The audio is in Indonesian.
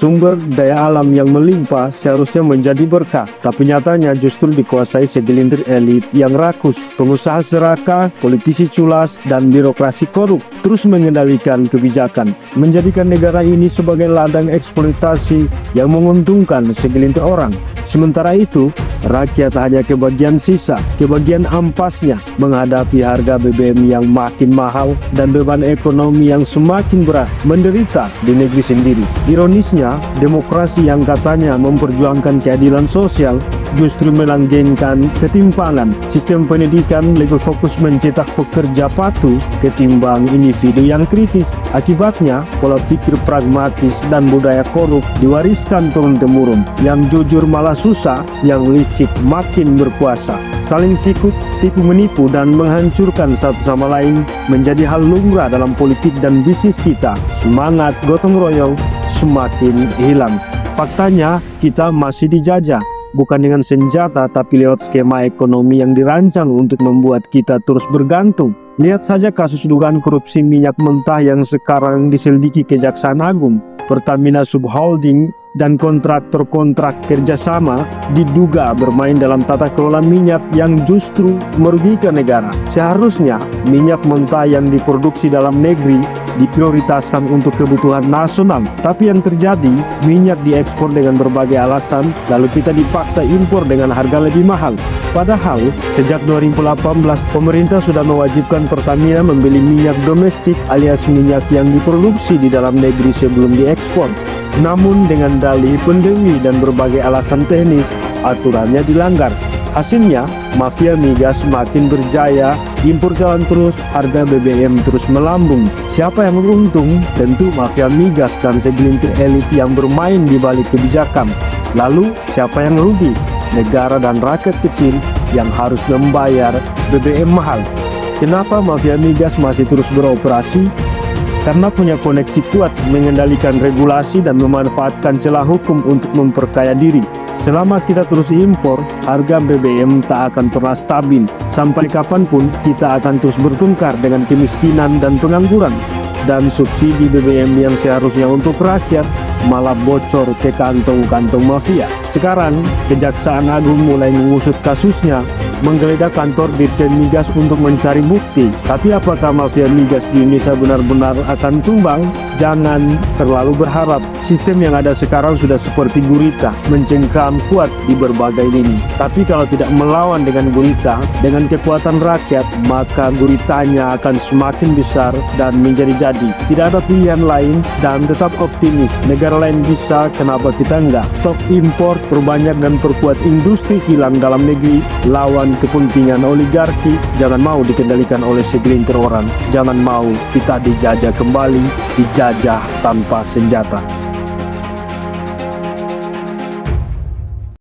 Sumber daya alam yang melimpah seharusnya menjadi berkah, tapi nyatanya justru dikuasai segelintir elit yang rakus. Pengusaha serakah, politisi culas, dan birokrasi korup terus mengendalikan kebijakan, menjadikan negara ini sebagai ladang eksploitasi yang menguntungkan segelintir orang. Sementara itu, rakyat hanya kebagian sisa, kebagian ampasnya menghadapi harga BBM yang makin mahal dan beban ekonomi yang semakin berat menderita di negeri sendiri. Ironisnya, demokrasi yang katanya memperjuangkan keadilan sosial justru melanggengkan ketimpangan. Sistem pendidikan lebih fokus mencetak pekerja patuh ketimbang individu yang kritis. Akibatnya, pola pikir pragmatis dan budaya korup diwariskan turun-temurun. Yang jujur malah susah, yang licik makin berkuasa. Saling sikut, tipu menipu, dan menghancurkan satu sama lain menjadi hal lumrah dalam politik dan bisnis kita. Semangat gotong royong semakin hilang. Faktanya, kita masih dijajah. Bukan dengan senjata, tapi lewat skema ekonomi yang dirancang untuk membuat kita terus bergantung. Lihat saja kasus dugaan korupsi minyak mentah yang sekarang diselidiki Kejaksaan Agung. Pertamina Subholding dan kontraktor-kontrak kerjasama diduga bermain dalam tata kelola minyak yang justru merugikan negara. Seharusnya minyak mentah yang diproduksi dalam negeri diprioritaskan untuk kebutuhan nasional. Tapi yang terjadi, minyak diekspor dengan berbagai alasan, lalu kita dipaksa impor dengan harga lebih mahal. Padahal, sejak 2018, pemerintah sudah mewajibkan Pertamina membeli minyak domestik alias minyak yang diproduksi di dalam negeri sebelum diekspor. Namun dengan dalih pendemi dan berbagai alasan teknis, aturannya dilanggar. Hasilnya, mafia migas makin berjaya, impor jalan terus, harga BBM terus melambung. Siapa yang beruntung? Tentu mafia migas dan segelintir elit yang bermain di balik kebijakan. Lalu, siapa yang rugi? Negara dan rakyat kecil yang harus membayar BBM mahal. Kenapa mafia migas masih terus beroperasi? Karena punya koneksi kuat mengendalikan regulasi dan memanfaatkan celah hukum untuk memperkaya diri. Selama kita terus impor, harga BBM tak akan pernah stabil. Sampai kapanpun kita akan terus bertengkar dengan kemiskinan dan pengangguran. Dan subsidi BBM yang seharusnya untuk rakyat malah bocor ke kantong-kantong mafia. Sekarang, Kejaksaan Agung mulai mengusut kasusnya, menggeledah kantor Dirjen Migas untuk mencari bukti. Tapi apakah mafia migas di Indonesia benar-benar akan tumbang? Jangan terlalu berharap. Sistem yang ada sekarang sudah seperti gurita, mencengkram kuat di berbagai lini. Tapi kalau tidak melawan dengan gurita, dengan kekuatan rakyat, maka guritanya akan semakin besar dan menjadi jadi. Tidak ada pilihan lain dan tetap optimis. Negara lain bisa, kenapa kita enggak? Stop impor, perbanyak dan perkuat industri kilang dalam negeri, lawan kepentingan oligarki. Jangan mau dikendalikan oleh segelintir orang. Jangan mau kita dijajah kembali, dijajah tanpa senjata.